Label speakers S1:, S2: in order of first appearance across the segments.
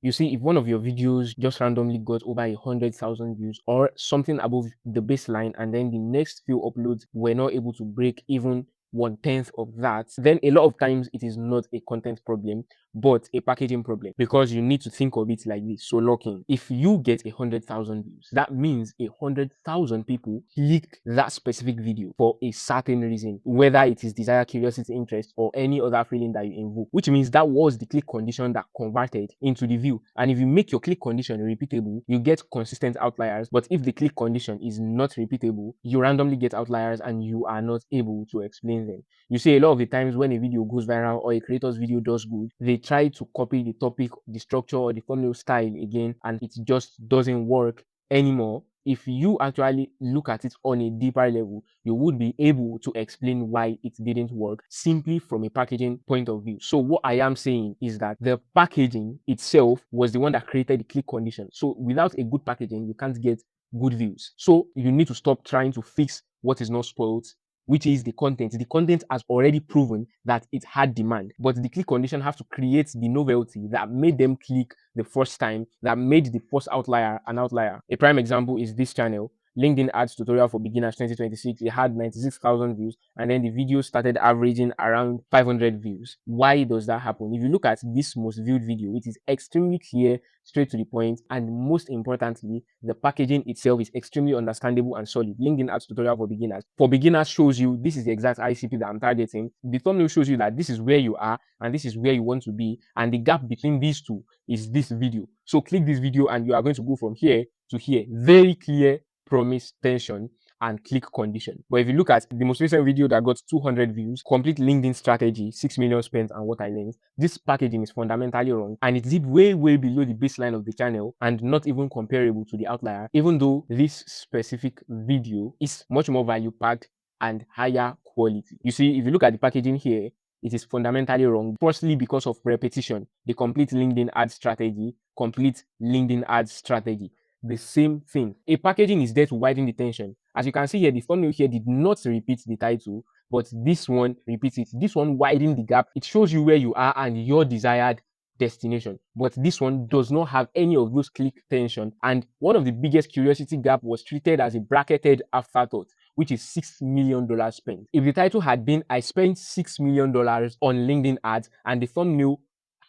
S1: You see, if one of your videos just randomly got over 100,000 views or something above the baseline, and then the next few uploads were not able to break even 1/10 of that, then a lot of times it is not a content problem, but a packaging problem, because you need to think of it like this. So lock in. If you get 100,000 views, that means 100,000 people clicked that specific video for a certain reason, whether it is desire, curiosity, interest, or any other feeling that you invoke, which means that was the click condition that converted into the view. And if you make your click condition repeatable, you get consistent outliers. But if the click condition is not repeatable, you randomly get outliers and you are not able to explain them. You see, a lot of the times when a video goes viral or a creator's video does good, they try to copy the topic, the structure, or the thumbnail style again, and it just doesn't work anymore. If you actually look at it on a deeper level, you would be able to explain why it didn't work simply from a packaging point of view. So what I am saying is that the packaging itself was the one that created the click condition. So without a good packaging, you can't get good views. So you need to stop trying to fix what is not spoiled, which is the content. The content has already proven that it had demand, but the click condition has to create the novelty that made them click the first time, that made the first outlier an outlier. A prime example is this channel, LinkedIn Ads Tutorial for Beginners 2026. It had 96,000 views, and then the video started averaging around 500 views. Why does that happen? If you look at this most viewed video, it is extremely clear, straight to the point, and most importantly, the packaging itself is extremely understandable and solid. LinkedIn Ads Tutorial for Beginners. For Beginners shows you this is the exact ICP that I'm targeting. The thumbnail shows you that this is where you are and this is where you want to be, and the gap between these two is this video. So click this video and you are going to go from here to here. Very clear promise, tension, and click condition. But if you look at the most recent video that got 200 views, complete LinkedIn strategy, 6 million spent, and what I learned, this packaging is fundamentally wrong, and it's way below the baseline of the channel and not even comparable to the outlier, even though this specific video is much more value packed and higher quality. You see, if you look at the packaging here, it is fundamentally wrong. Firstly, because of repetition. The complete LinkedIn ad strategy, complete LinkedIn ad strategy, the same thing. A packaging is there to widen the tension. As you can see here, the thumbnail here did not repeat the title, but this one repeats it. This one widened the gap. It shows you where you are and your desired destination. But this one does not have any of those click tension. And one of the biggest curiosity gap was treated as a bracketed afterthought, which is $6 million spent. If the title had been I spent $6 million on LinkedIn ads and the thumbnail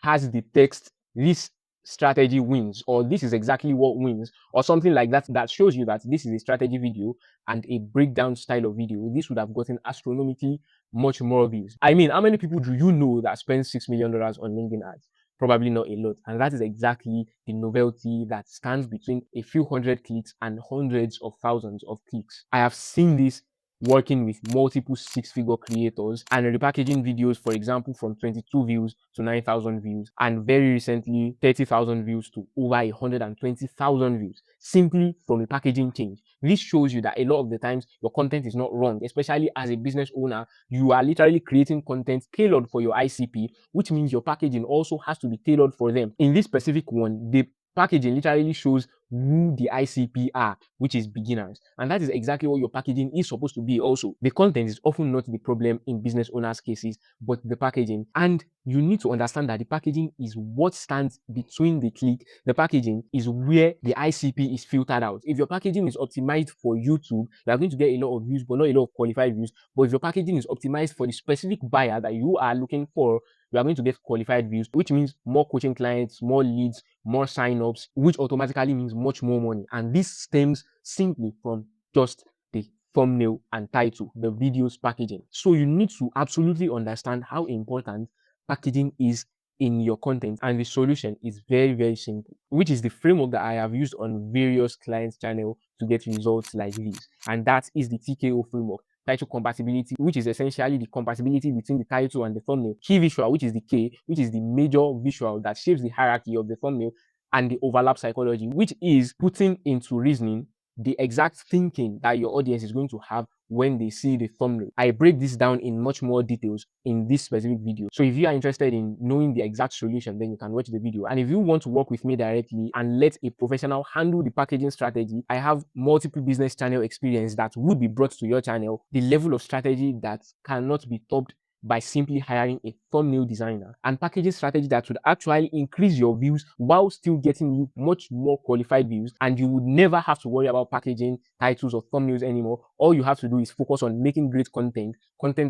S1: has the text, this strategy wins, or this is exactly what wins, or something like that, that shows you that this is a strategy video and a breakdown style of video, this would have gotten astronomically much more views. I mean, how many people do you know that spend $6 million on LinkedIn ads? Probably not a lot. And that is exactly the novelty that stands between a few hundred clicks and hundreds of thousands of clicks. I have seen this working with multiple six-figure creators and repackaging videos, for example, from 22 views to 9,000 views, and very recently 30,000 views to over 120,000 views, simply from a packaging change. This shows you that a lot of the times your content is not wrong, especially as a business owner. You are literally creating content tailored for your ICP, which means your packaging also has to be tailored for them. In this specific one, the packaging literally shows who the ICP are, which is beginners. And that is exactly what your packaging is supposed to be also. The content is often not the problem in business owners' cases, but the packaging. And you need to understand that the packaging is what stands between the click. The packaging is where the ICP is filtered out. If your packaging is optimized for YouTube, you are going to get a lot of views, but not a lot of qualified views. But if your packaging is optimized for the specific buyer that you are looking for, you are going to get qualified views, which means more coaching clients, more leads, more signups, which automatically means much more money. And this stems simply from just the thumbnail and title, the video's packaging. So you need to absolutely understand how important packaging is in your content, and the solution is very simple, which is the framework that I have used on various clients' channel to get results like this, and that is the TKO framework. Title compatibility, which is essentially the compatibility between the title and the thumbnail. Key visual, which is the K, which is the major visual that shapes the hierarchy of the thumbnail, and the overlap psychology, which is putting into reasoning the exact thinking that your audience is going to have when they see the thumbnail. I break this down in much more details in this specific video. So if you are interested in knowing the exact solution, then you can watch the video. And if you want to work with me directly and let a professional handle the packaging strategy, I have multiple business channel experience that would be brought to your channel, the level of strategy that cannot be topped by simply hiring a thumbnail designer and packaging strategy that would actually increase your views while still getting you much more qualified views. And you would never have to worry about packaging titles or thumbnails anymore. All you have to do is focus on making great content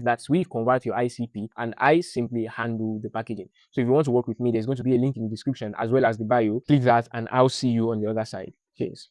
S1: that will convert your ICP, and I simply handle the packaging. So if you want to work with me, there's going to be a link in the description as well as the bio. Click that and I'll see you on the other side. Cheers.